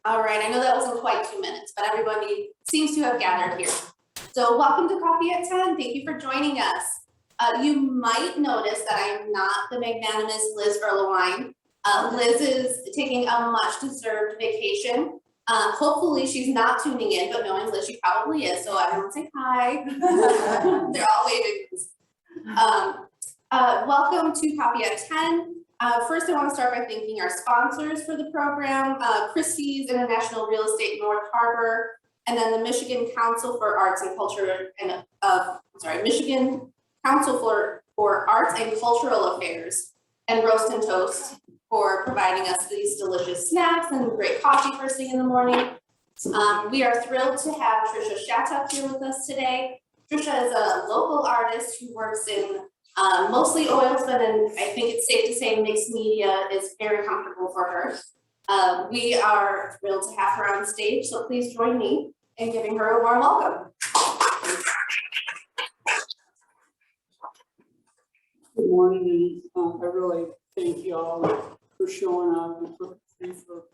All right, I know that wasn't quite 2 minutes, but everybody seems to have gathered here. So welcome to Coffee at 10. Thank you for joining us. You might notice that I am not the magnanimous Liz Erlewine. Liz is taking a much deserved vacation. Hopefully she's not tuning in, but knowing Liz, she probably is. So everyone say hi. They're all waving. Welcome to Coffee at 10. First, I want to start by thanking our sponsors for the program, Christie's International Real Estate North Harbor, and then the Michigan Council for Arts and Culture, and Michigan Council for Arts and Cultural Affairs, and Roast and Toast for providing us these delicious snacks and great coffee first thing in the morning. We are thrilled to have Trisha Shattuck here with us today. Trisha is a local artist who works in mostly oils, but I think it's safe to say mixed media is very comfortable for her. We are thrilled to have her on stage, so please join me in giving her a warm welcome. Good morning, and I really thank you all for showing up and for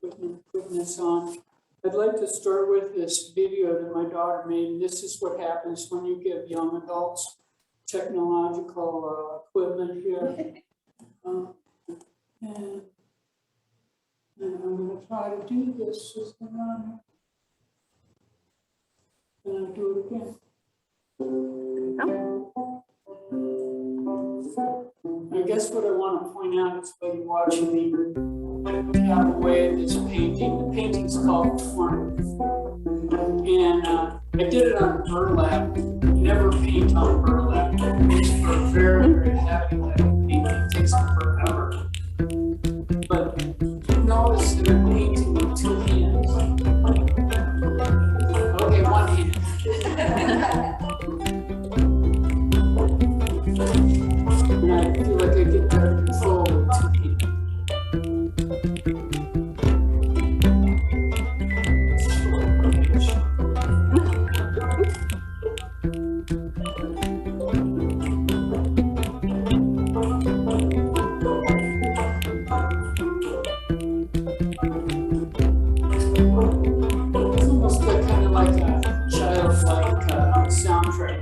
putting this on. I'd like to start with this video that my daughter made, and this is what happens when you give young adults technological equipment here. And I'm going to try to do this system on here. And I'll do it again. I guess what I want to point out is when you're watching me have a way of this painting. The painting's called Torn. And I did it on burlap. Never paint on burlap. It's for a very, very heavy painting. It takes forever. But notice that I'm painting with two hands. Okay, one hand. And I feel like I get better control with two hands. Soundtrack.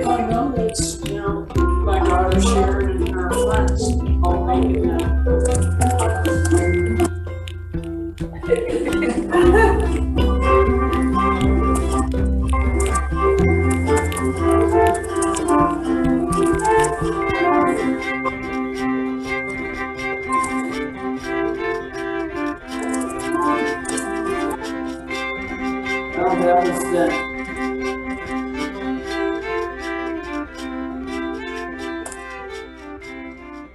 I know it's, my daughter Sharon and her friends all making that. That was that.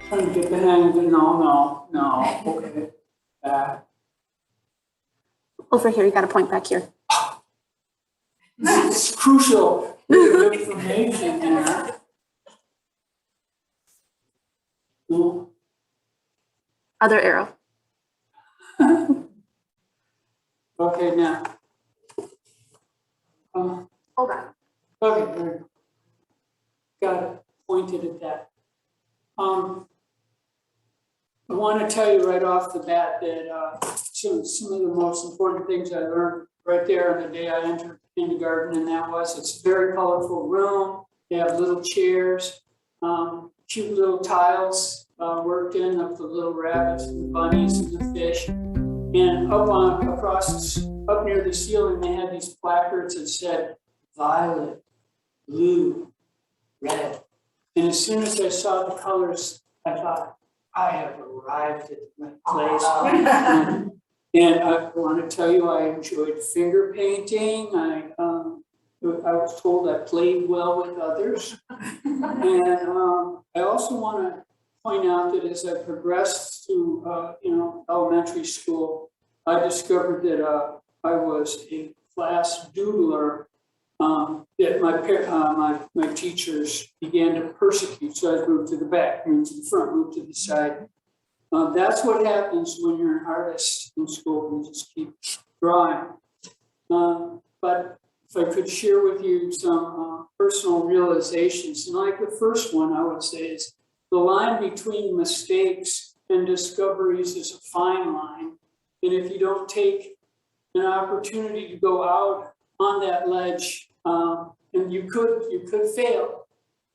Trying to get the hang of it. No. Okay. Over here, you got to point back here. This is crucial bit of information there. No. Other arrow. Okay, now. Hold on. Okay, there we go. Got it. Pointed at that. I want to tell you right off the bat that some of the most important things I learned right there on the day I entered kindergarten, and that was it's a very colorful room. They have little chairs, cute little tiles worked in of the little rabbits and the bunnies and the fish. And up near the ceiling, they had these placards that said violet, blue, red. And as soon as I saw the colors, I thought, I have arrived at my place. And I want to tell you, I enjoyed finger painting. I was told I played well with others. And I also want to point out that as I progressed through, elementary school, I discovered that I was a class doodler that my teachers began to persecute. So I moved to the back, moved to the front, moved to the side. That's what happens when you're an artist in school. You just keep drawing. But if I could share with you some personal realizations. And like the first one, I would say is the line between mistakes and discoveries is a fine line. And if you don't take an opportunity to go out on that ledge, and you could fail,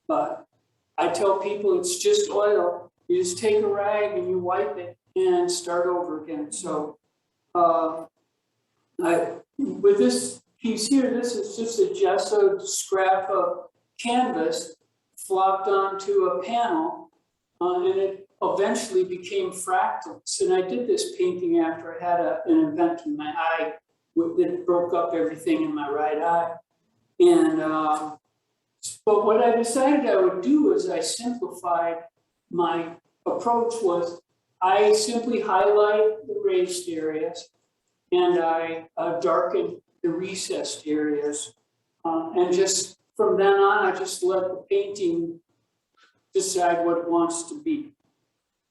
but I tell people it's just oil. You just take a rag and you wipe it and start over again. So with this piece here, this is just a gessoed scrap of canvas flopped onto a panel, and it eventually became fractals. And I did this painting after I had an event in my eye that broke up everything in my right eye. And but what I decided I would do is I simplified my approach was I simply highlight the raised areas and I darken the recessed areas. And just from then on, I just let the painting decide what it wants to be.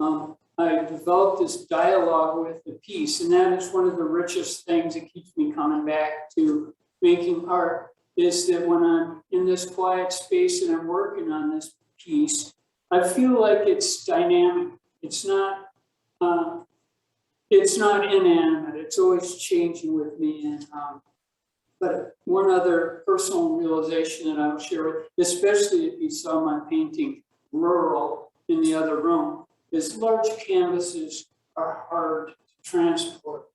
I developed this dialogue with the piece, and that is one of the richest things that keeps me coming back to making art, is that when I'm in this quiet space and I'm working on this piece, I feel like it's dynamic. It's not inanimate. It's always changing with me. And but one other personal realization that I will share with, especially if you saw my painting Rural in the other room, is large canvases are hard to transport.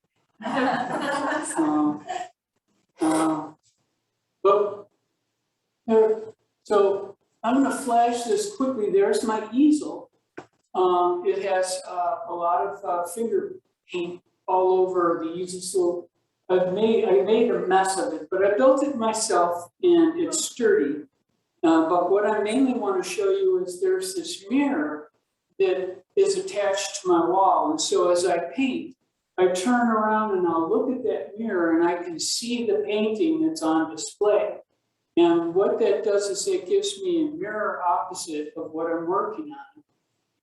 But there, so I'm going to flash this quickly. There's my easel. It has a lot of finger paint all over the easel. So I made a mess of it, but I built it myself and it's sturdy. But what I mainly want to show you is there's this mirror that is attached to my wall. And so as I paint, I turn around and I'll look at that mirror and I can see the painting that's on display. And what that does is it gives me a mirror opposite of what I'm working on.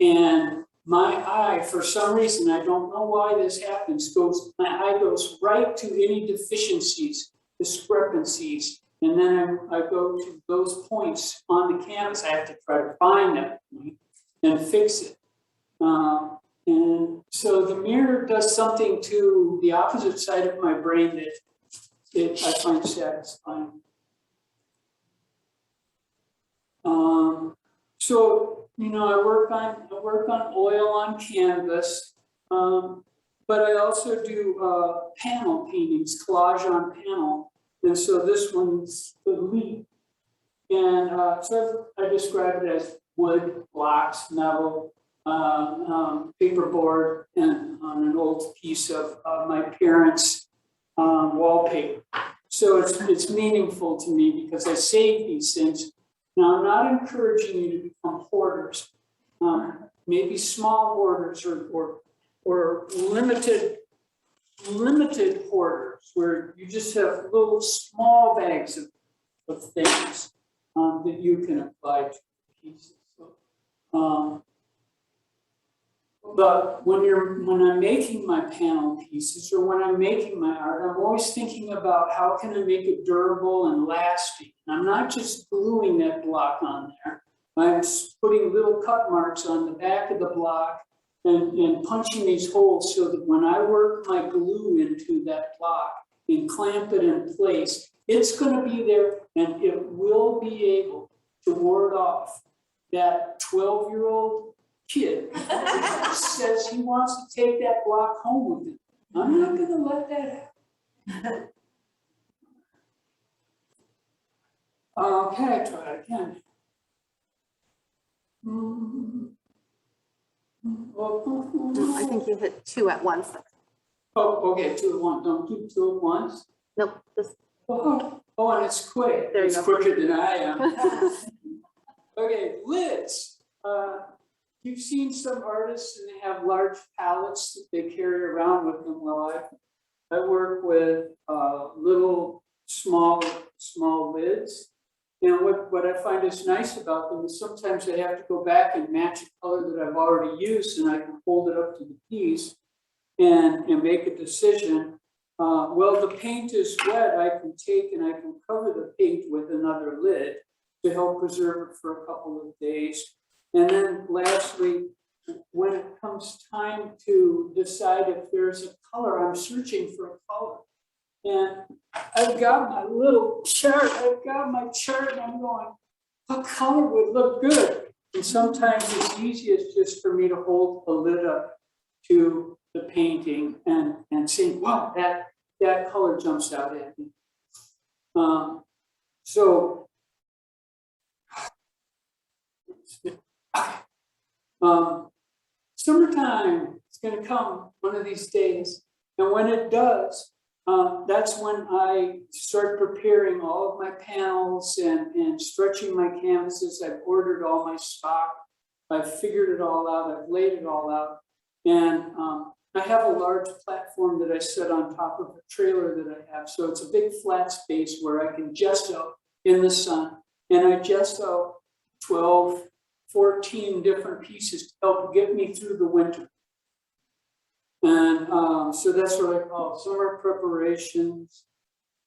And my eye, for some reason, I don't know why this happens, my eye goes right to any deficiencies, discrepancies. And then I go to those points on the canvas. I have to try to find that point and fix it. And so the mirror does something to the opposite side of my brain that I find satisfying. So, you know, I work on oil on canvas, but I also do panel paintings, collage on panel. And so this one's the leaf. And so I describe it as wood, blocks, metal, paperboard, and on an old piece of my parents' wallpaper. So it's meaningful to me because I save these things. Now, I'm not encouraging you to become hoarders, maybe small hoarders or limited hoarders where you just have little small bags of things that you can apply to pieces. So, but when I'm making my panel pieces or when I'm making my art, I'm always thinking about how can I make it durable and lasting. And I'm not just gluing that block on there. I'm putting little cut marks on the back of the block and punching these holes so that when I work my glue into that block and clamp it in place, it's going to be there and it will be able to ward off that 12-year-old kid says he wants to take that block home with him. I'm not going to let that happen. Okay, try it again. I think you hit 2 at once. Oh, okay, 2 at once. Don't do 2 at once. Nope, just Oh, and it's quick. There you it's go. quicker than I am. Okay, lids. You've seen some artists and they have large palettes that they carry around with them. Well, I work with little small lids. And what I find is nice about them is sometimes I have to go back and match a color that I've already used and I can hold it up to the piece and make a decision. Well, the paint is wet, I can take and I can cover the paint with another lid to help preserve it for a couple of days. And then lastly, when it comes time to decide if there's a color, I'm searching for a color. And I've got my little chart, I've got my chart, and I'm going, what color would look good? And sometimes it's easiest just for me to hold the lid up to the painting and say, wow, that color jumps out at me. Summertime is going to come one of these days. And when it does, that's when I start preparing all of my panels and stretching my canvases. I've ordered all my stock. I've figured it all out. I've laid it all out. And I have a large platform that I set on top of the trailer that I have. So it's a big flat space where I can gesso in the sun. And I gesso 12, 14 different pieces to help get me through the winter. And so that's what I call summer preparations.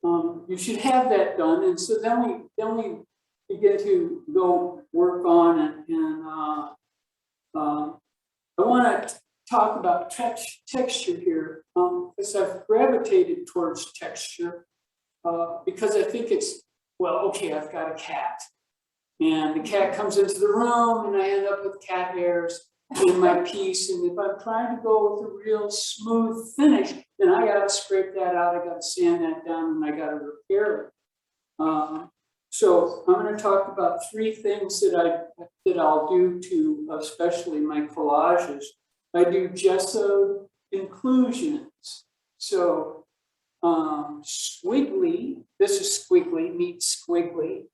You should have that done. And so then we begin to go work on and I want to talk about texture here, because I've gravitated towards texture because I think it's, well, okay, I've got a cat. And the cat comes into the room and I end up with cat hairs in my piece. And if I'm trying to go with a real smooth finish, then I got to scrape that out. I got to sand that down and I got to repair it. So I'm going to talk about three things that I'll do to especially my collages. I do gesso inclusions. So squiggly, this is squiggly, meets squiggly.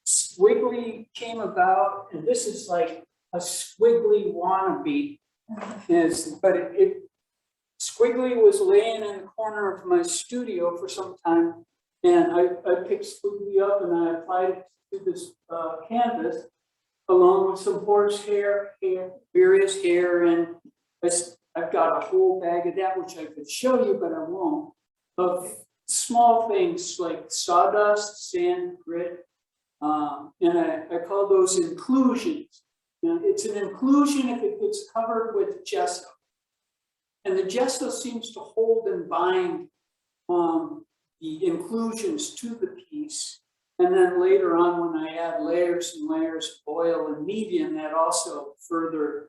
Squiggly came about, and this is like a squiggly wannabe. But squiggly was laying in the corner of my studio for some time, and I picked squiggly up and I applied it to this canvas along with some horsehair, various hair, and I've got a whole bag of that, which I could show you, but I won't, of small things like sawdust, sand, grit, and I call those inclusions. Now, it's an inclusion if it gets covered with gesso. And the gesso seems to hold and bind the inclusions to the piece. And then later on, when I add layers and layers of oil and medium, that also further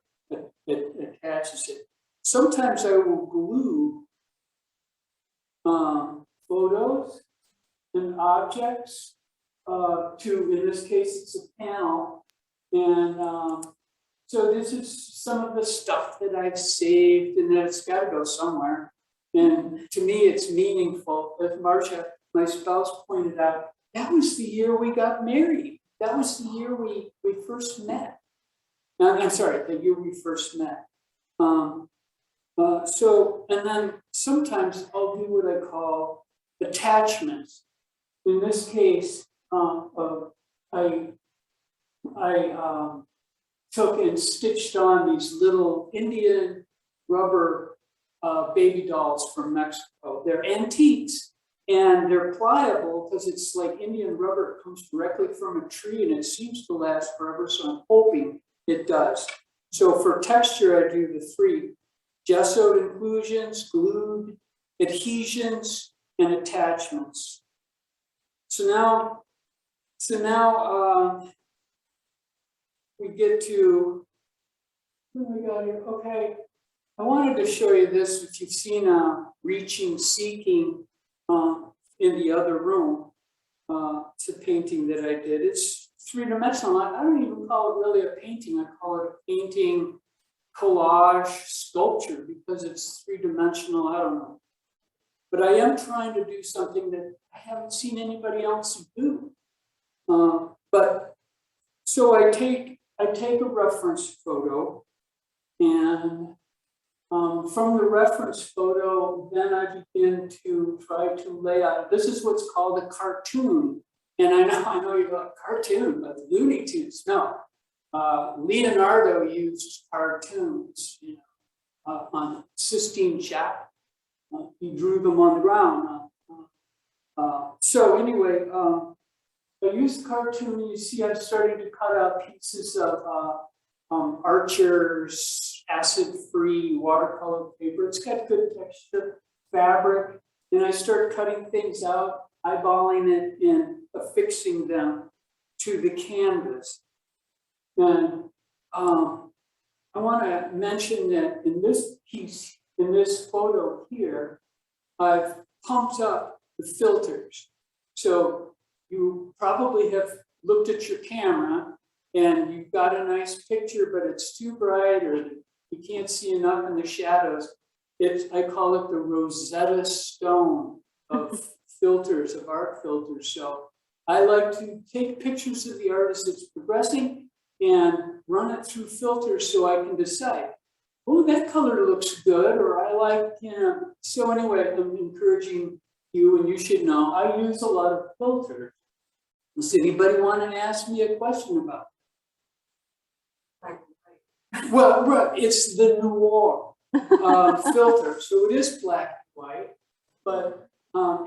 attaches it. Sometimes I will glue photos and objects to, in this case, it's a panel. And so this is some of the stuff that I've saved, and that it's got to go somewhere. And to me, it's meaningful. As Marcia, my spouse, pointed out, that was the year we got married. That was the year we first met. I'm sorry, the year we first met. So, and then sometimes I'll do what I call attachments. In this case, I took and stitched on these little Indian rubber baby dolls from Mexico. They're antiques and they're pliable because it's like Indian rubber. It comes directly from a tree and it seems to last forever. So I'm hoping it does. So for texture, I do the three: gessoed inclusions, glued, adhesions, and attachments. So now we get to, what do we got here? Okay, I wanted to show you this. If you've seen Reaching, Seeking in the other room, it's a painting that I did. It's three-dimensional. I don't even call it really a painting. I call it a painting, collage, sculpture, because it's three-dimensional. I don't know. But I am trying to do something that I haven't seen anybody else do. But so I take a reference photo, and from the reference photo, then I begin to try to lay out. This is what's called a cartoon. And I know you're like, cartoon, but Looney Tunes. No, Leonardo used cartoons, on Sistine Chapel. he drew them on the ground. So anyway, I used cartoon. You see, I'm starting to cut out pieces of Archer's acid-free watercolor paper. It's got good texture, fabric, and I start cutting things out, eyeballing it, and affixing them to the canvas. And I want to mention that in this piece, in this photo here, I've pumped up the filters. So you probably have looked at your camera and you've got a nice picture, but it's too bright or you can't see enough in the shadows. I call it the Rosetta Stone of filters, of art filters. So I like to take pictures of the art as it's progressing and run it through filters so I can decide, oh, that color looks good, or I like, So anyway, I'm encouraging you, and you should know, I use a lot of filters. Does anybody want to ask me a question about it? Well, it's the noir filter, so it is black and white, but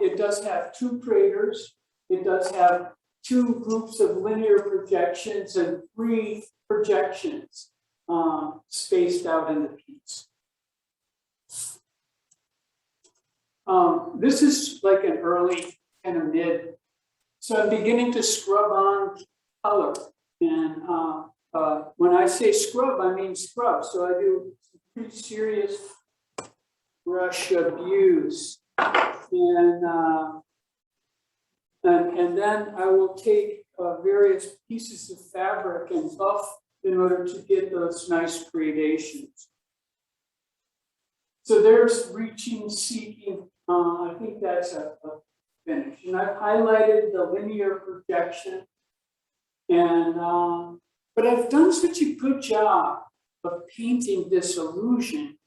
it does have two craters. It does have two groups of linear projections and 3 projections spaced out in the piece. This is like an early kind of mid. So I'm beginning to scrub on color. And when I say scrub, I mean scrub. So I do some pretty serious brush abuse. And then I will take various pieces of fabric and buff in order to get those nice gradations. So there's reaching, seeking. I think that's a finish. And I've highlighted the linear projection. And but I've done such a good job of painting this illusion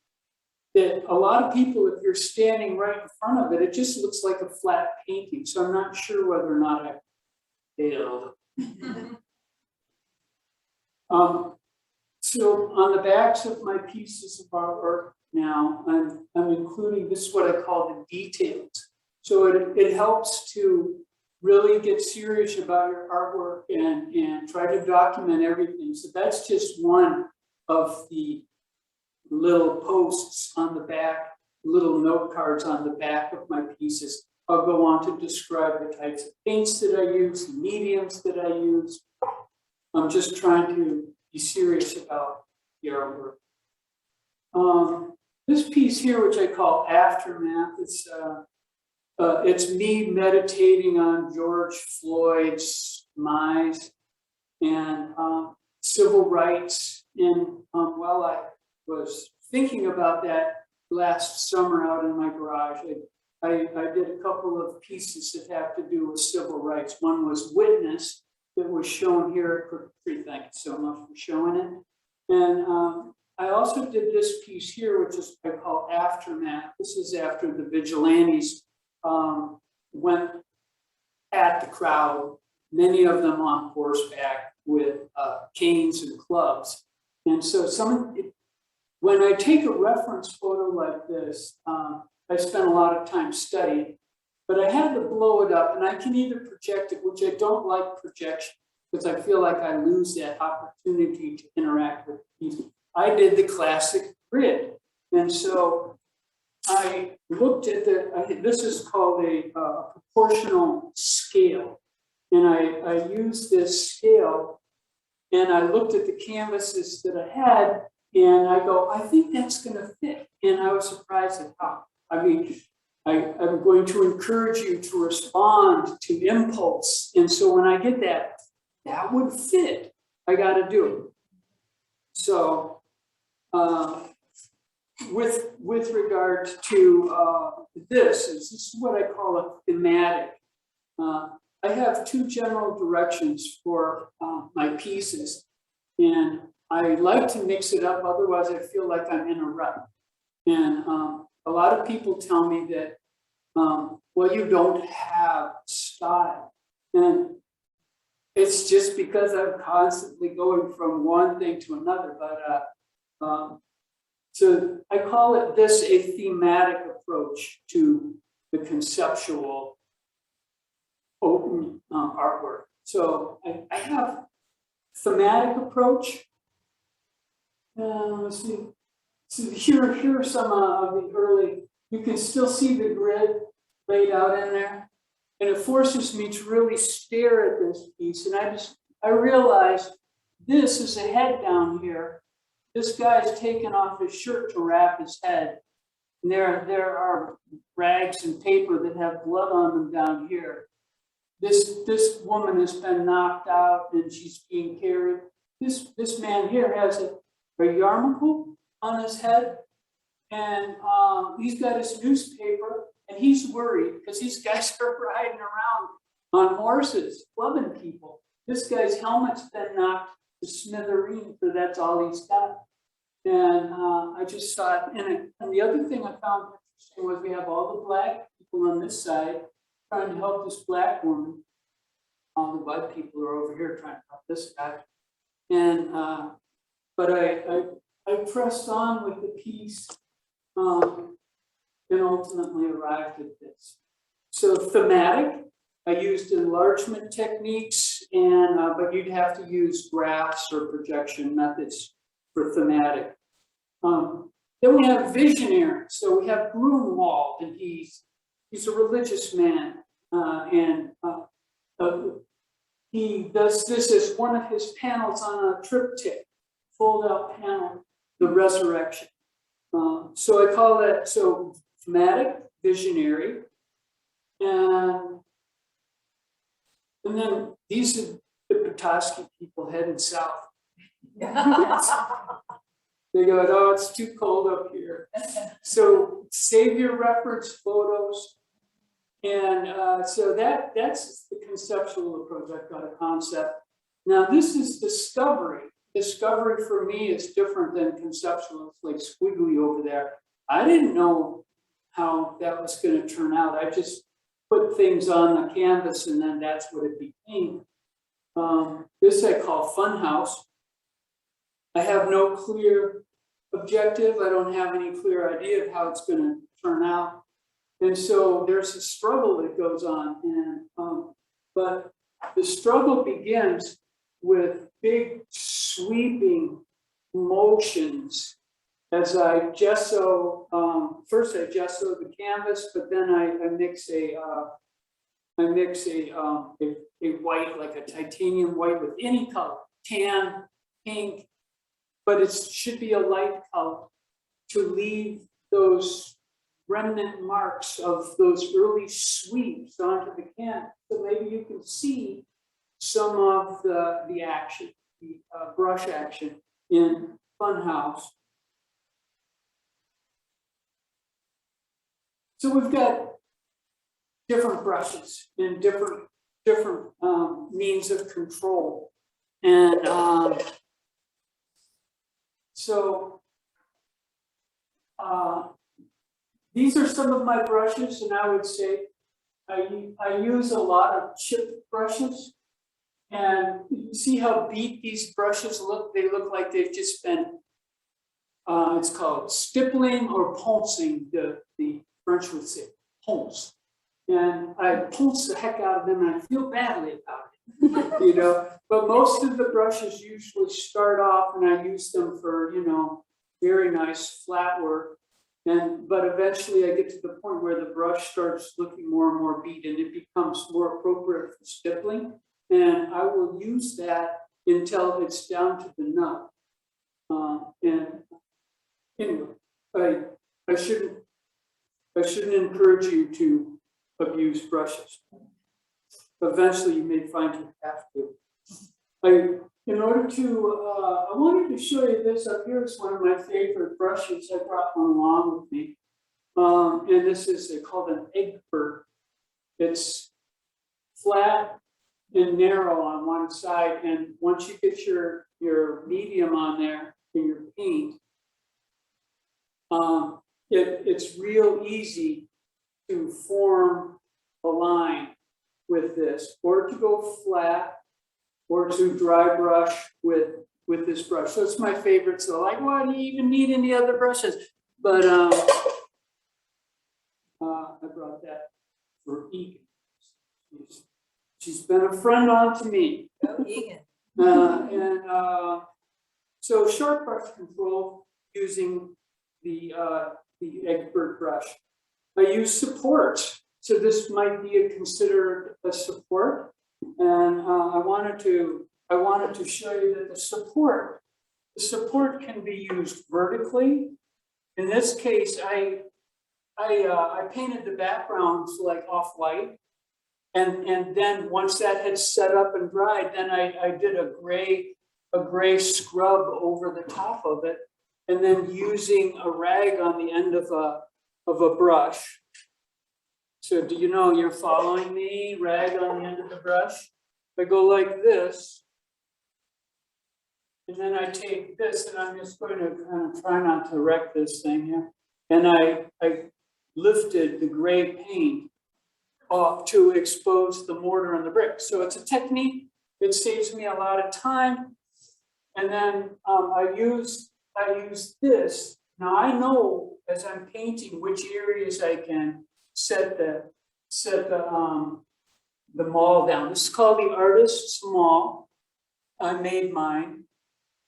that a lot of people, if you're standing right in front of it, it just looks like a flat painting. So I'm not sure whether or not I failed. So on the backs of my pieces of artwork now, I'm including, this is what I call the details. So it helps to really get serious about your artwork and try to document everything. So that's just one of the little posts on the back, little note cards on the back of my pieces. I'll go on to describe the types of paints that I use, the mediums that I use. I'm just trying to be serious about the artwork. This piece here, which I call Aftermath, it's me meditating on George Floyd's demise and civil rights. And while I was thinking about that last summer out in my garage, I did a couple of pieces that have to do with civil rights. One was Witness, that was shown here. Thank you so much for showing it. And I also did this piece here, which is I call Aftermath. This is after the vigilantes went at the crowd, many of them on horseback with canes and clubs. And so when I take a reference photo like this, I spent a lot of time studying, but I had to blow it up, and I can either project it, which I don't like projection, because I feel like I lose that opportunity to interact with people. I did the classic grid. And so I looked at this is called a proportional scale. And I used this scale and I looked at the canvases that I had and I go, I think that's going to fit. And I was surprised at how. I mean, I'm going to encourage you to respond to impulse. And so when I get that would fit, I got to do it. So with regard to this is what I call a thematic. I have 2 general directions for my pieces, and I like to mix it up, otherwise I feel like I'm in a rut. And a lot of people tell me that, well, you don't have style. And it's just because I'm constantly going from one thing to another. But so I call it a thematic approach. approach to the conceptual open artwork. So I have thematic approach. Let's see. So here are some of the early, you can still see the grid laid out in there. And it forces me to really stare at this piece. And I realized this is a head down here. This guy's taken off his shirt to wrap his head. And there are rags and paper that have blood on them down here. This woman has been knocked out and she's being carried. This man here has a yarmulke on his head, and he's got his newspaper, and he's worried because these guys are riding around on horses, clubbing people. This guy's helmet's been knocked to smithereens, for that's all he's got. And I just saw it in it. And the other thing I found interesting was we have all the black people on this side trying to help this black woman. All the white people are over here trying to help this guy. And but I pressed on with the piece and ultimately arrived at this. So thematic, I used enlargement techniques, and but you'd have to use graphs or projection methods for thematic. Then we have visionary. So we have Grunewald, and he's a religious man, and he does this as one of his panels on a triptych, fold-out panel, the resurrection. So I call that thematic, visionary, and then these are the Petoskey people heading south. They go, oh, it's too cold up here. So save your reference photos. And so that's the conceptual approach. I've got a concept. Now this is discovery. Discovery for me is different than conceptual. It's like squiggly over there. I didn't know how that was going to turn out. I just put things on the canvas and then that's what it became. This I call Funhouse. I have no clear objective. I don't have any clear idea of how it's going to turn out. And so there's a struggle that goes on. And but the struggle begins with big sweeping motions as I gesso. First I gesso the canvas, but then I mix a white, like a titanium white with any color, tan, pink, but it should be a light color to leave those remnant marks of those early sweeps onto the canvas. So maybe you can see some of the action, the brush action in Funhouse. So we've got different brushes and different means of control. And these are some of my brushes, and I would say I use a lot of chip brushes. And you see how beat these brushes look? They look like they've just been, it's called stippling or poncing, the French would say, ponce. And I ponce the heck out of them and I feel badly about it, you know? But most of the brushes usually start off and I use them for, you know, very nice flat work. But eventually I get to the point where the brush starts looking more and more beat and it becomes more appropriate for stippling. And I will use that until it's down to the nut. And anyway, I shouldn't encourage you to abuse brushes. Eventually, you may find you have to. In order to, I wanted to show you this up here. It's one of my favorite brushes. I brought one along with me. And this is called an Egbert. It's flat and narrow on one side, and once you get your medium on there in your paint, it's real easy to form a line with this, or to go flat, or to dry brush with this brush. So it's my favorite. So like, why do you even need any other brushes? But brought that for Egan. She's been a friend on to me. Go Egan. So short brush control using the Egbert brush. I use supports, so this might be considered a support. And I wanted to show you that the support can be used vertically. In this case, I painted the backgrounds like off-white. And then once that had set up and dried, then I did a gray scrub over the top of it, and then using a rag on the end of a brush. So do you know you're following me? Rag on the end of the brush. I go like this, and then I take this, and I'm just going to kind of try not to wreck this thing here. And I lifted the gray paint off to expose the mortar and the brick. So it's a technique. It saves me a lot of time. And then I use this. Now I know as I'm painting which areas I can set the maul down. This is called the artist's maul. I made mine.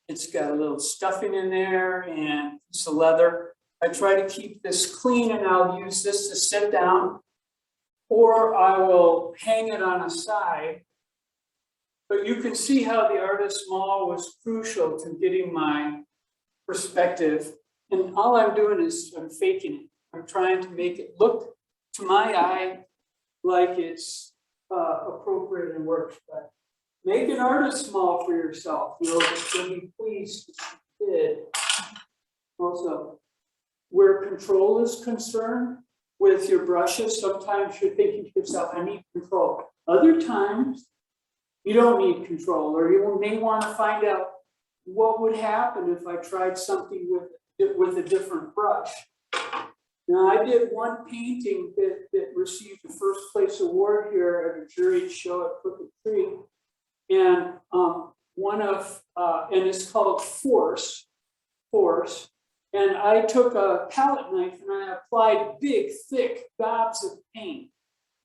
It's got a little stuffing in there and it's a leather. I try to keep this clean, and I'll use this to sit down, or I will hang it on a side. But you can see how the artist's maul was crucial to getting my perspective. And all I'm doing is I'm faking it. I'm trying to make it look to my eye like it's appropriate and works. But make an artist's maul for yourself. You'll be pleased that you did. Also, where control is concerned with your brushes, sometimes you're thinking to yourself, I need control. Other times, you don't need control, or you may want to find out what would happen if I tried something with a different brush. Now, I did one painting that received a first place award here at a jury show at Crooked Tree, and and it's called Force. And I took a palette knife and I applied big, thick gobs of paint.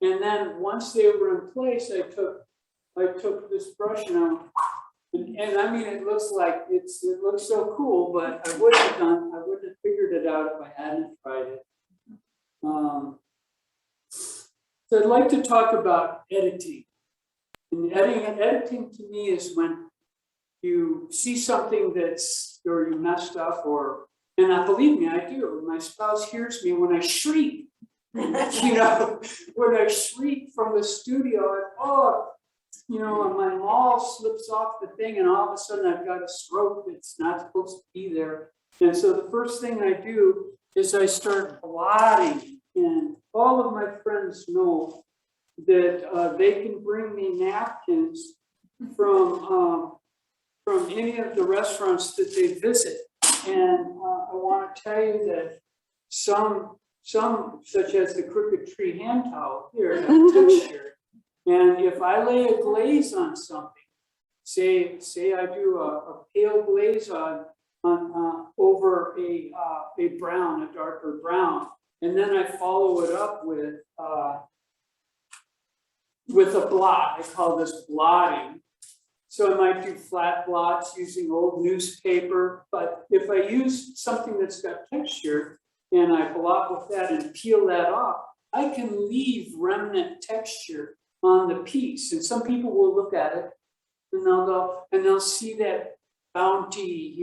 And then once they were in place, I took this brush and I mean, it looks so cool, but I wouldn't have figured it out if I hadn't tried it. So I'd like to talk about editing. And editing to me is when you see something or you messed up, and believe me, I do. My spouse hears me when I shriek. When I shriek from the studio, and my maul slips off the thing, and all of a sudden I've got a stroke that's not supposed to be there. And so the first thing I do is I start blotting. And all of my friends know that they can bring me napkins from any of the restaurants that they visit. And I want to tell you that some such as the Crooked Tree hand towel here, have texture. And if I lay a glaze on something, say I do a pale glaze on over a brown, a darker brown, and then I follow it up with a blot. I call this blotting. So I might do flat blots using old newspaper, but if I use something that's got texture and I blot with that and peel that off, I can leave remnant texture on the piece. And some people will look at it and they'll see that bounty,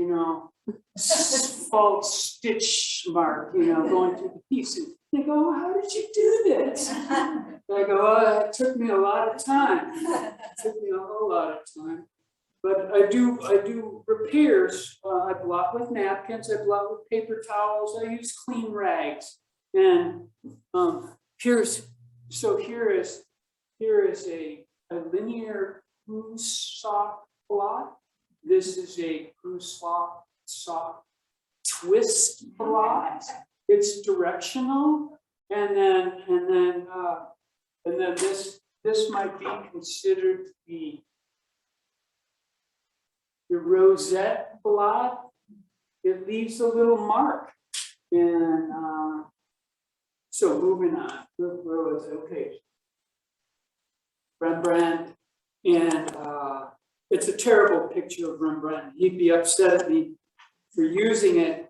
false stitch mark, going through the piece. And they go, how did you do this? I go, it took me a lot of time. It took me a whole lot of time. But I do repairs. I blot with napkins. I blot with paper towels. I use clean rags. And here is a linear cruise sock blot. This is a cruise sock twist blot. It's directional, and then this might be considered to be the rosette blot. It leaves a little mark, and So moving on, where was it? Okay. Rembrandt, and it's a terrible picture of Rembrandt. He'd be upset at me for using it,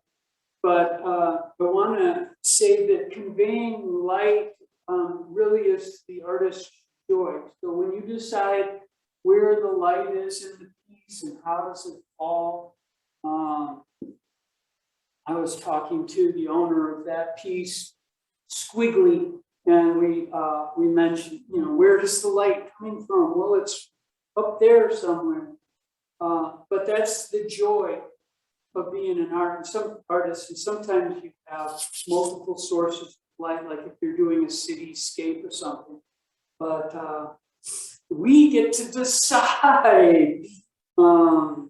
but I want to say that conveying light really is the artist's joy. So when you decide where the light is in the piece and how does it fall, I was talking to the owner of that piece, Squiggly, and we mentioned, where does the light coming from? Well, it's up there somewhere. But that's the joy of being an artist, and sometimes you have multiple sources of light, like if you're doing a cityscape or something. But we get to decide.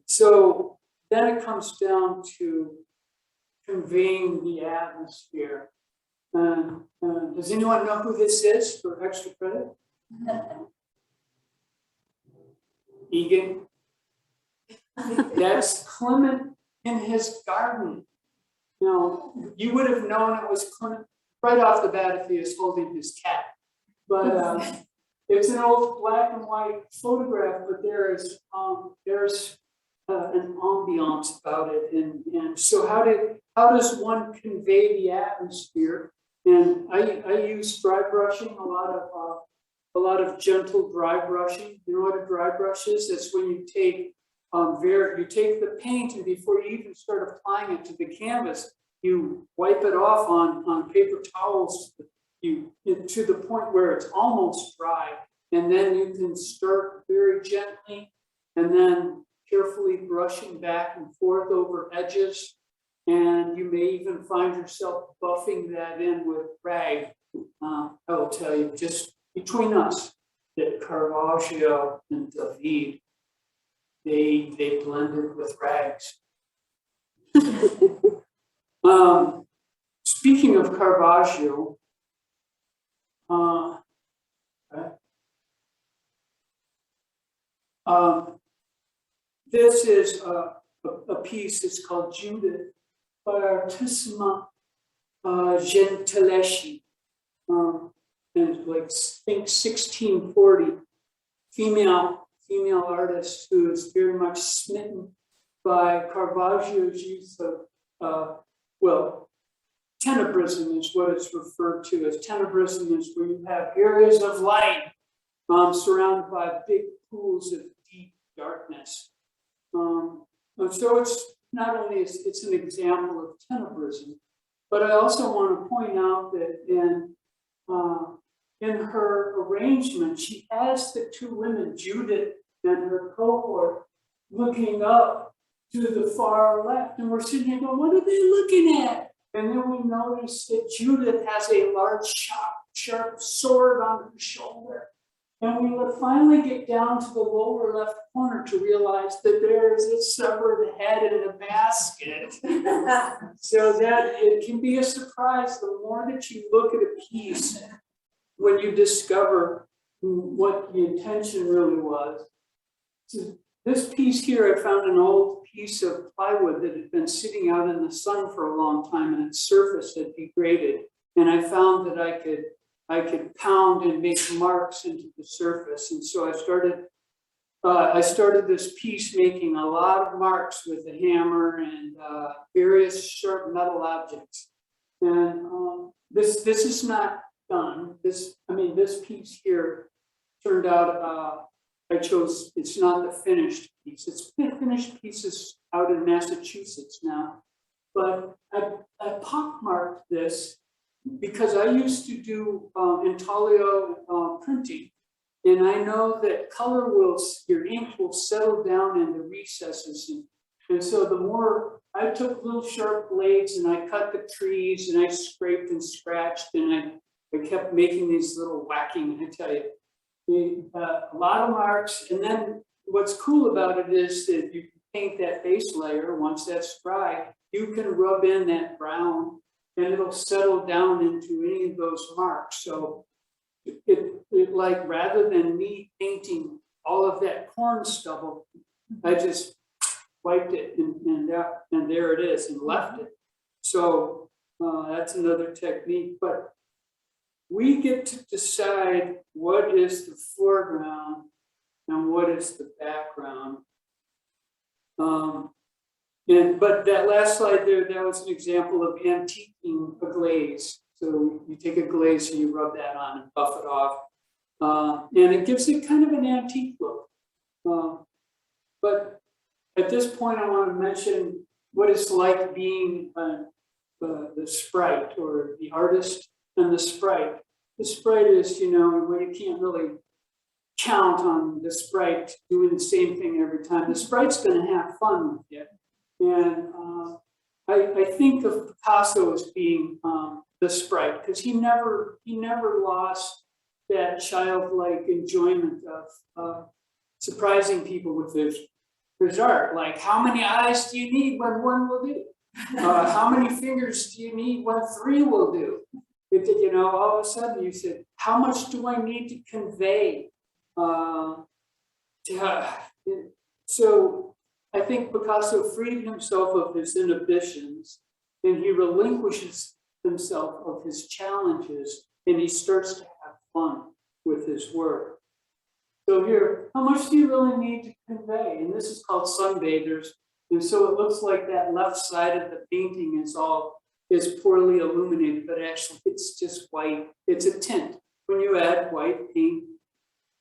So then it comes down to conveying the atmosphere. Does anyone know who this is for extra credit? Egan. That's Clement in his garden. You would have known it was Clement right off the bat if he was holding his cat. But it's an old black and white photograph, but there's an ambiance about it. And so how does one convey the atmosphere? And I use dry brushing, a lot of gentle dry brushing. You know what a dry brush is? That's when you take you take the paint, and before you even start applying it to the canvas, you wipe it off on paper towels to the point where it's almost dry, and then you can start very gently, and then carefully brushing back and forth over edges. And you may even find yourself buffing that in with rag. I will tell you, just between us, that Caravaggio and David, they blended with rags. Speaking of Caravaggio, this is a piece. It's called Judith by Artissima Gentileschi, and like think 1640, female artist who is very much smitten by Caravaggio's use of tenebrism is what it's referred to as. Tenebrism is where you have areas of light surrounded by big pools of deep darkness. And so it's not only it's an example of tenebrism, but I also want to point out that in her arrangement, she has the two women, Judith and her cohort, looking up to the far left, and we're sitting here going, what are they looking at? And then we notice that Judith has a large, sharp sword on her shoulder. And we would finally get down to the lower left corner to realize that there is a severed head in a basket. So that it can be a surprise the more that you look at a piece when you discover what the intention really was. So this piece here, I found an old piece of plywood that had been sitting out in the sun for a long time, and its surface had degraded. And I found that I could pound and make marks into the surface. And so I started this piece making a lot of marks with a hammer and various sharp metal objects. And this is not done. This piece here turned out, it's not the finished piece. It's finished pieces out in Massachusetts now. But I pockmarked this because I used to do intaglio printing, and I know that your ink will settle down in the recesses, and so the more I took little sharp blades and I cut the trees and I scraped and scratched, and I kept making these little whacking. I tell you, a lot of marks. And then what's cool about it is that you can paint that base layer. Once that's dry, you can rub in that brown, and it'll settle down into any of those marks. So it like, rather than me painting all of that corn stubble, I just wiped it and there it is, and left it. So that's another technique. But we get to decide what is the foreground and what is the background. But that last slide there, that was an example of antiquing a glaze. So you take a glaze and you rub that on and buff it off. And it gives it kind of an antique look. But at this point, I want to mention what it's like being the sprite or the artist and the sprite. The sprite is, you know, when you can't really count on the sprite doing the same thing every time. The sprite's going to have fun with it. And I think of Picasso as being the sprite because he never lost that childlike enjoyment of surprising people with his art. Like, how many eyes do you need when one will do? How many fingers do you need when three will do? You know, all of a sudden you said, how much do I need to convey? So I think Picasso freed himself of his inhibitions and he relinquishes himself of his challenges and he starts to have fun with his work. So here, how much do you really need to convey? And this is called Sunbathers. And so it looks like that left side of the painting is poorly illuminated, but actually it's just white. It's a tint. When you add white paint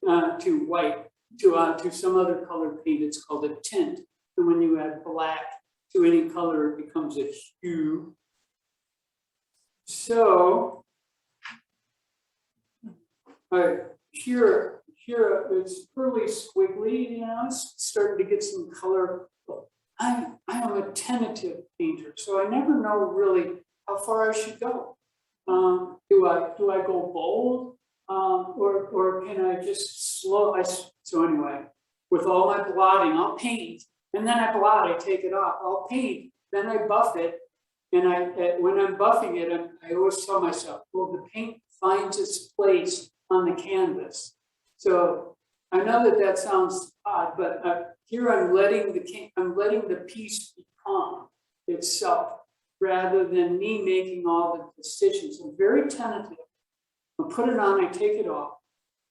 to white, to some other color paint, it's called a tint. And when you add black to any color, it becomes a hue. So, here it's really squiggly, you know, it's starting to get some color. I am a tentative painter, so I never know really how far I should go. Do I go bold, or can I just slow? So anyway, with all my blotting, I'll paint, and then I blot, I take it off. I'll paint, then I buff it, and when I'm buffing it, I always tell myself, well, the paint finds its place on the canvas. So I know that sounds odd, but here I'm letting the piece become itself rather than me making all the decisions. I'm very tentative. I put it on, I take it off,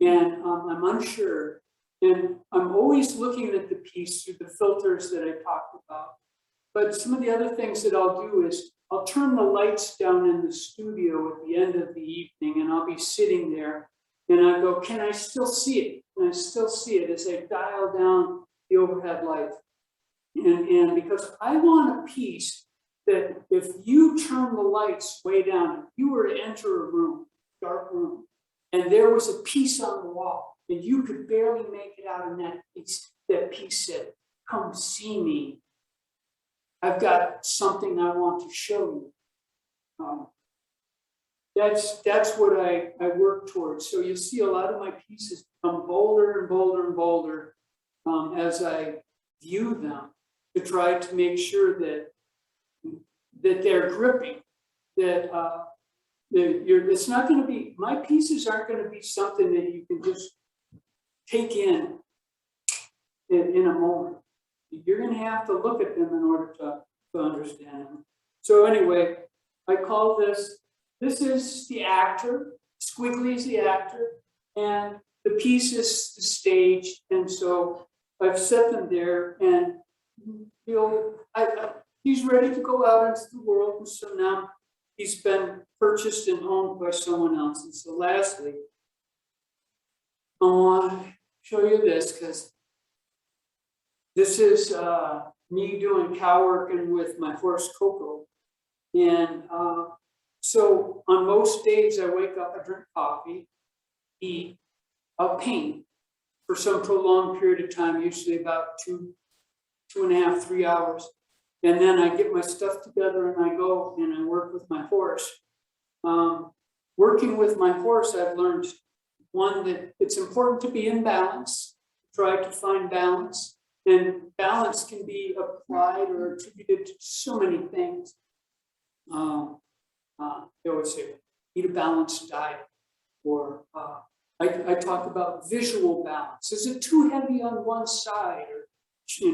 and I'm unsure. And I'm always looking at the piece through the filters that I talked about. But some of the other things that I'll do is I'll turn the lights down in the studio at the end of the evening, and I'll be sitting there, and I go, can I still see it? Can I still see it as I dial down the overhead light? And because I want a piece that if you turn the lights way down, if you were to enter a room, dark room, and there was a piece on the wall, and you could barely make it out in that piece said, come see me. I've got something I want to show you. That's what I work towards. So you see a lot of my pieces become bolder and bolder and bolder as I view them to try to make sure that they're gripping, that it's not going to be, my pieces aren't going to be something that you can just take in a moment. You're going to have to look at them in order to understand them. So anyway, I call this is the actor, squiggly is the actor, and the piece is the stage. And so I've set them there, and he's ready to go out into the world. And so now he's been purchased and owned by someone else. And so lastly, I want to show you this because this is me doing cow working with my horse Coco. And so on most days I wake up, I drink coffee, eat, I'll paint for some prolonged period of time, usually about 2.5, 3 hours. And then I get my stuff together and I go and I work with my horse. Working with my horse, I've learned one, that it's important to be in balance, try to find balance. And balance can be applied or attributed to so many things. They always say, eat a balanced diet. Or I talk about visual balance. Is it too heavy on one side? Or,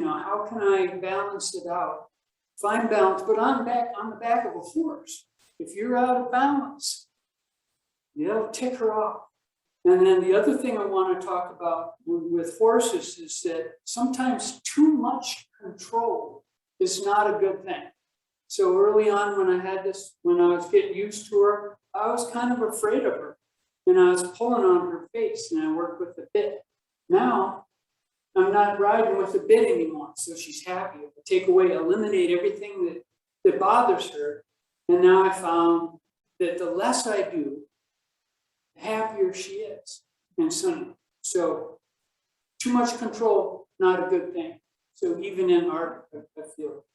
how can I balance it out? Find balance, but on the back of a horse. If you're out of balance, They'll tick her off. And then the other thing I want to talk about with horses is that sometimes too much control is not a good thing. So early on when I was getting used to her, I was kind of afraid of her. And I was pulling on her face and I worked with the bit. Now, I'm not riding with the bit anymore, so she's happy. I eliminate everything that bothers her. And now I found that the less I do, the happier she is. And so too much control, not a good thing. So even in art, I feel.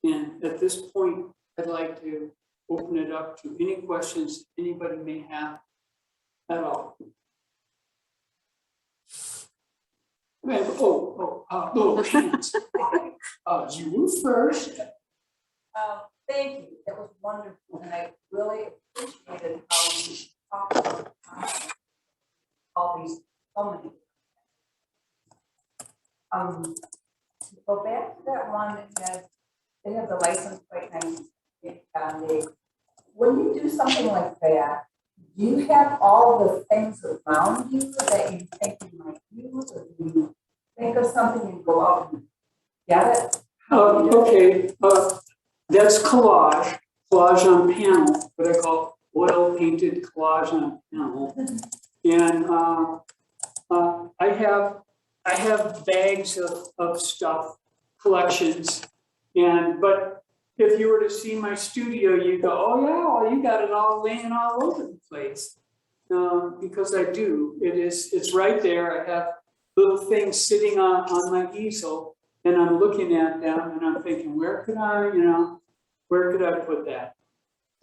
And at this point, I'd like to open it up to any questions anybody may have at all. Hands. You first. Thank you. That was wonderful, and I really appreciated how you talked about all these so many. To go back to that one that they have the license plate 19 when you do something like that, do you have all the things around you that you think you might use, or do you think of something and go out and get it? Okay. That's collage on panel, what I call oil painted collage on panel. And I have bags of stuff, collections, but if you were to see my studio, you go, oh yeah, well, you got it all laying all over the place. Because I do, it's right there. I have little things sitting on my easel and I'm looking at them and I'm thinking, where could I put that?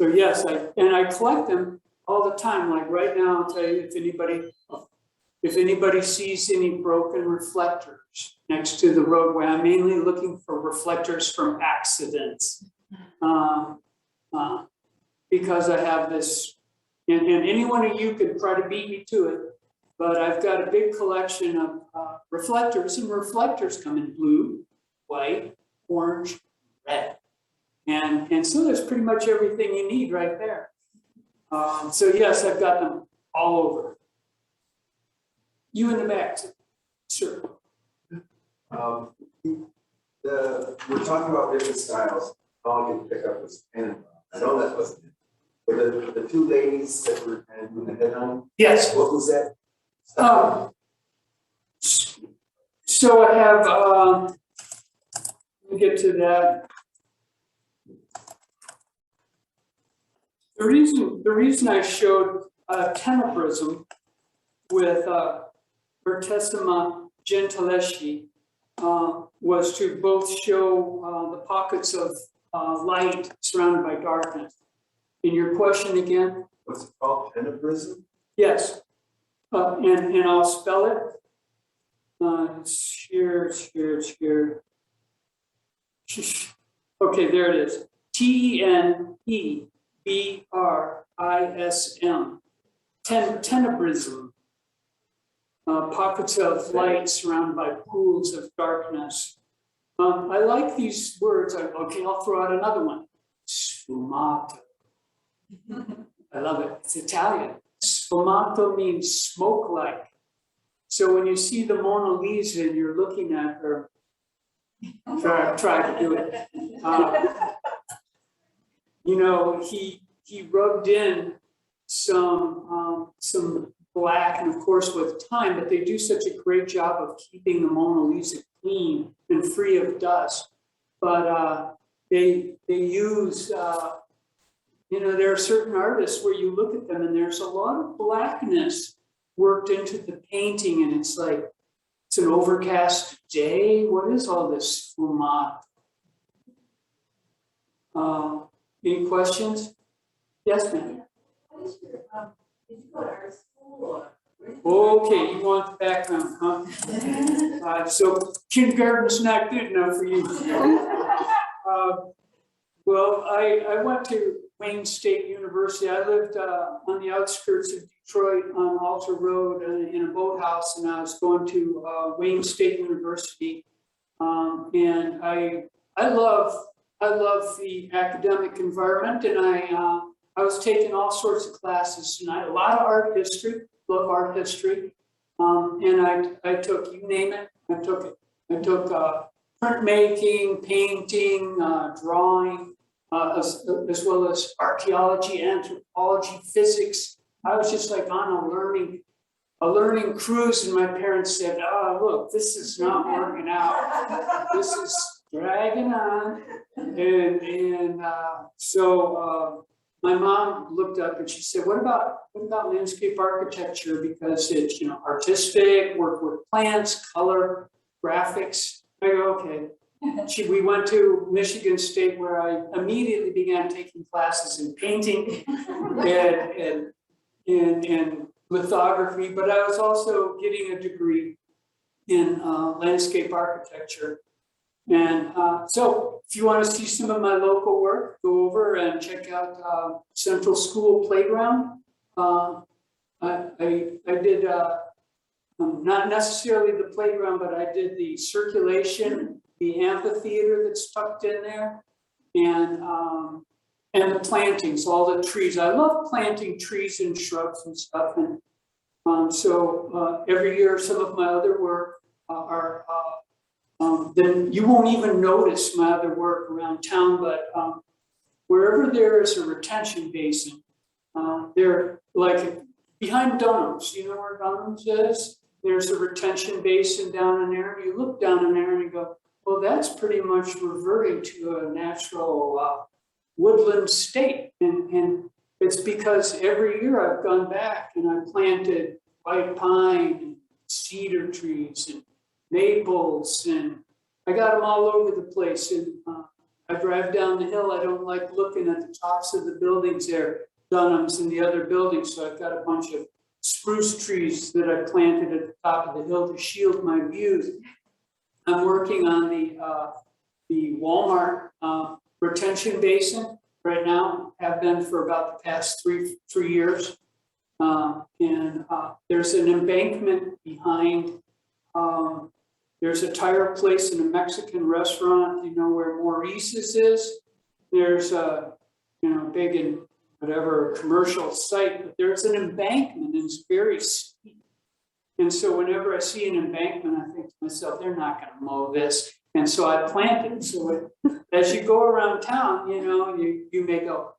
So yes, I collect them all the time. Like right now, I'll tell you, if anybody sees any broken reflectors next to the roadway, I'm mainly looking for reflectors from accidents. Because I have this, and any one of you could try to beat me to it, but I've got a big collection of reflectors, and reflectors come in blue, white, orange, red. And so there's pretty much everything you need right there. So yes, I've got them all over. You in the back, sir. We're talking about different styles. All you pick up was pen. I know that wasn't it. But the two ladies that were kind of doing the head on. Yes. What was that? So I have, let me get to that. The reason I showed tenebrism with Bertissima Gentileschi was to both show the pockets of light surrounded by darkness. In your question again? What's it called? Tenebrism? Yes. And I'll spell it. Here. Okay, there it is. Tenebrism. Tenebrism. Pockets of light surrounded by pools of darkness. I like these words. I'll throw out another one. Sfumato. I love it. It's Italian. Sfumato means smoke-like. So when you see the Mona Lisa and you're looking at her, try to do it. He rubbed in some black, and of course with time, but they do such a great job of keeping the Mona Lisa clean and free of dust. But they use, there are certain artists where you look at them and there's a lot of blackness worked into the painting, and it's like, it's an overcast day. What is all this sfumato? Any questions? Yes, ma'am. What is your, did you go to art school or? Okay, you want the background, huh? So kindergarten's not good enough for you. Well, I went to Wayne State University. I lived on the outskirts of Detroit on Alta Road in a boathouse, and I was going to Wayne State University. And I love the academic environment, and I was taking all sorts of classes tonight, a lot of art history, love art history. And I took, you name it, I took it. I took printmaking, painting, drawing, as well as archaeology, anthropology, physics. I was just like on a learning cruise, and my parents said, "Oh, look, this is not working out. This is dragging on." And so my mom looked up and she said, "What about landscape architecture? Because it's, you know, artistic, work with plants, color, graphics." I go, "Okay." We went to Michigan State, where I immediately began taking classes in painting and lithography, but I was also getting a degree in landscape architecture. And so if you want to see some of my local work, go over and check out Central School Playground. I did not necessarily the playground, but I did the circulation, the amphitheater that's tucked in there, and the plantings, all the trees. I love planting trees and shrubs and stuff. And so every year, some of my other work are then you won't even notice my other work around town, but wherever there is a retention basin, they're like behind Dunham's. You know where Dunham's is? There's a retention basin down in there. You look down in there and you go, well, that's pretty much reverting to a natural woodland state. And it's because every year I've gone back and I planted white pine and cedar trees and maples, and I got them all over the place. And I drive down the hill. I don't like looking at the tops of the buildings there, Dunham's and the other buildings. So I've got a bunch of spruce trees that I planted at the top of the hill to shield my views. I'm working on the Walmart retention basin right now. Have been for about the past three years. And there's an embankment behind. There's a tire place and a Mexican restaurant, you know, where Maurice's is. There's a, you know, big and whatever commercial site, but there's an embankment and it's very steep. And so whenever I see an embankment, I think to myself, they're not going to mow this. And so I plant it. So as you go around town, you know, you may go,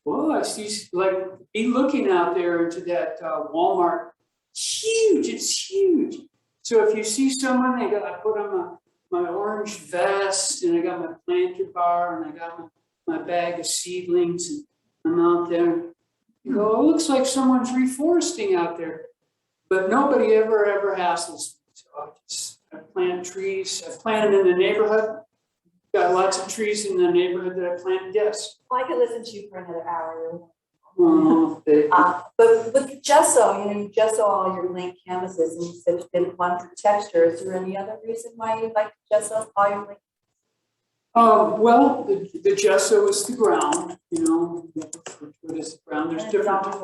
whoa, I see, like, be looking out there into that Walmart. Huge, it's huge. So if you see someone, I put on my orange vest, and I got my planter bar, and I got my bag of seedlings, and I'm out there. You go, it looks like someone's reforesting out there. But nobody ever hassles me. So I plant trees. I've planted in the neighborhood. Got lots of trees in the neighborhood that I planted, yes. Well, I could listen to you for another hour. But But with the gesso, you know, you gesso all your blank canvases, and you said you didn't want for texture. Is there any other reason why you like to gesso all your blank? Well, the gesso is the ground, you know. What is the ground? There's different.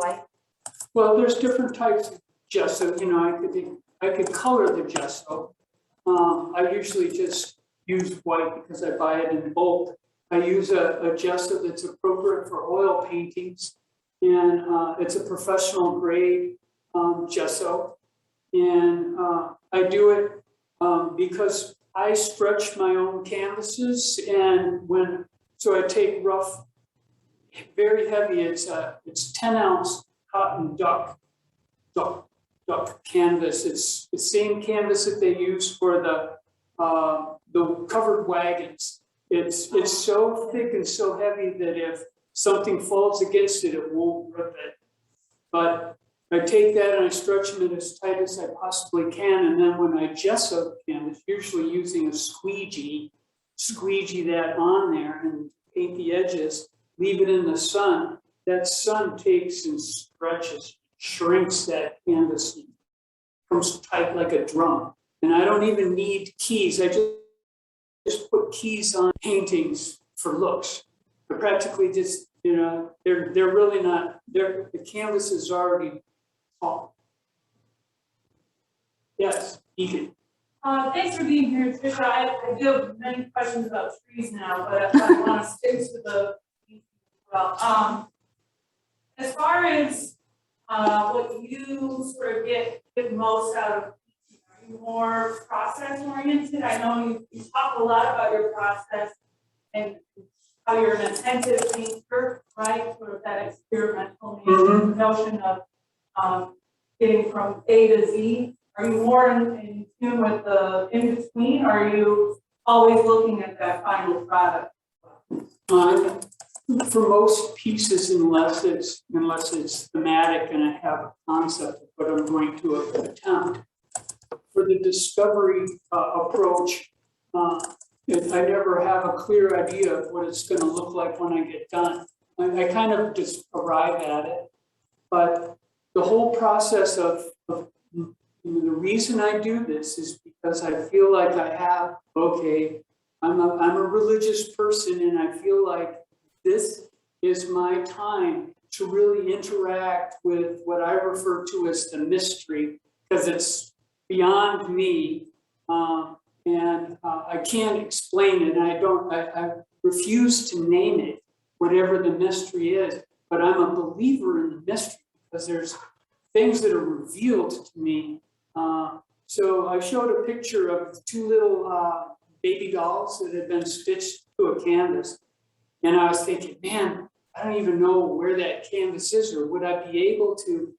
Well, there's different types of gesso. You know, I could color the gesso. I usually just use white because I buy it in bulk. I use a gesso that's appropriate for oil paintings, and it's a professional grade gesso. And I do it because I stretch my own canvases, and so I take rough, very heavy. It's 10-ounce cotton duck canvas. It's the same canvas that they use for the covered wagons. It's so thick and so heavy that if something falls against it, it won't rip it. But I take that and I stretch them as tight as I possibly can. And then when I gesso the canvas, usually using a squeegee that on there and paint the edges, leave it in the sun. That sun takes and stretches, shrinks that canvas, and comes tight like a drum. And I don't even need keys. I just put keys on paintings for looks. I practically just, you know, they're really not, the canvas is already tall. Yes, Egan. Thanks for being here, Trisha. I do have many questions about trees now, but I want to stick to the, well, as far as, what you sort of get most out of teaching, are you more process oriented? I know you talk a lot about your process and how you're an attentive thinker, right? Sort of that experimental notion of, getting from A to Z. Are you more in tune with the in between? Or are you always looking at that final product? For most pieces, unless it's thematic and I have a concept of what I'm going to attempt. For the discovery approach, I never have a clear idea of what it's going to look like when I get done. I kind of just arrive at it, but the whole process of the reason I do this is because I feel like I have, I'm a religious person, and I feel like this is my time to really interact with what I refer to as the mystery, because it's beyond me, and I can't explain it. I refuse to name it, whatever the mystery is, but I'm a believer in the mystery because there's things that are revealed to me. So I showed a picture of two little baby dolls that had been stitched to a canvas. And I was thinking, man, I don't even know where that canvas is, or would I be able to,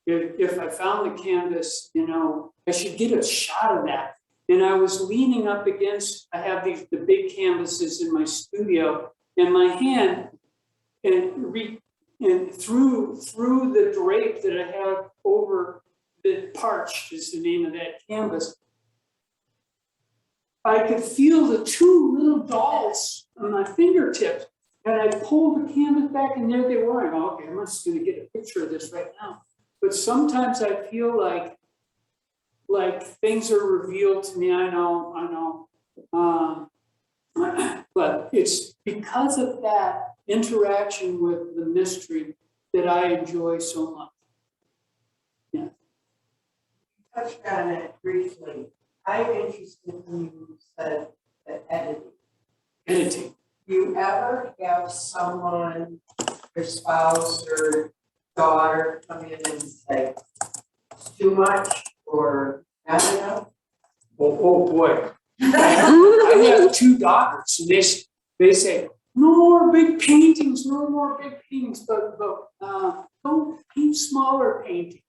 if I found the canvas, I should get a shot of that. And I was leaning up against, I have the big canvases in my studio, and my hand, and through the drape that I have over the Parched is the name of that canvas, I could feel the two little dolls on my fingertips, and I pulled the canvas back, and there they were. I go, okay, I'm just going to get a picture of this right now. But sometimes I feel like things are revealed to me. I know, but it's because of that interaction with the mystery that I enjoy so much. Yeah. Touched on it briefly. I'm interested when you said the editing. Editing. Do you ever have someone, your spouse or daughter, come in and say, it's too much or not enough? Oh boy. I have two daughters, and they say, no more big paintings, but don't paint smaller paintings.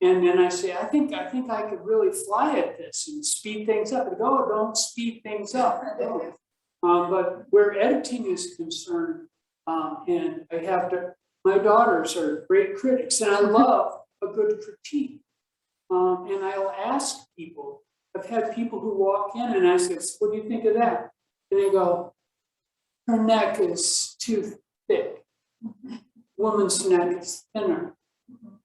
And then I say, I think I could really fly at this and speed things up. They go, oh, don't speed things up. But where editing is concerned, and my daughters are great critics, and I love a good critique. And I'll ask people, I've had people who walk in and I say, what do you think of that? And they go, her neck is too thick. Woman's neck is thinner.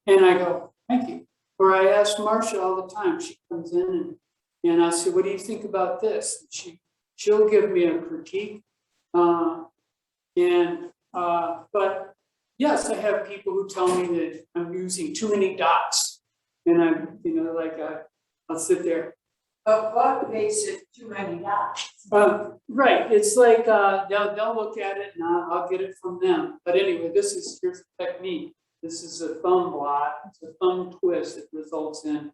And I go, thank you. Or I ask Marcia all the time. She comes in and I say, what do you think about this? And she'll give me a critique. But yes, I have people who tell me that I'm using too many dots. And I'll sit there. But what makes it too many dots? Right, it's like they'll look at it and I'll get it from them. But anyway, here's the technique. This is a thumb blot. It's a thumb twist that results in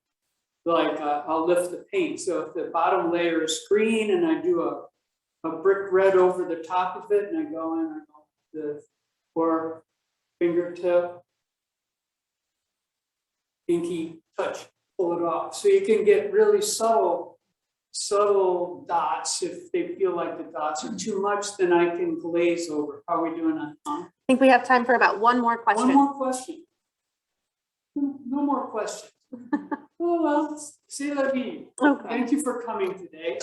I'll lift the paint. So if the bottom layer is green and I do a brick red over the top of it, and I go in, or fingertip, pinky touch, pull it off. So you can get really subtle dots. If they feel like the dots are too much, then I can glaze over. How are we doing on time? I think we have time for about one more question. One more question. No more questions. Oh, well, c'est la vie. Okay. Thank you for coming today.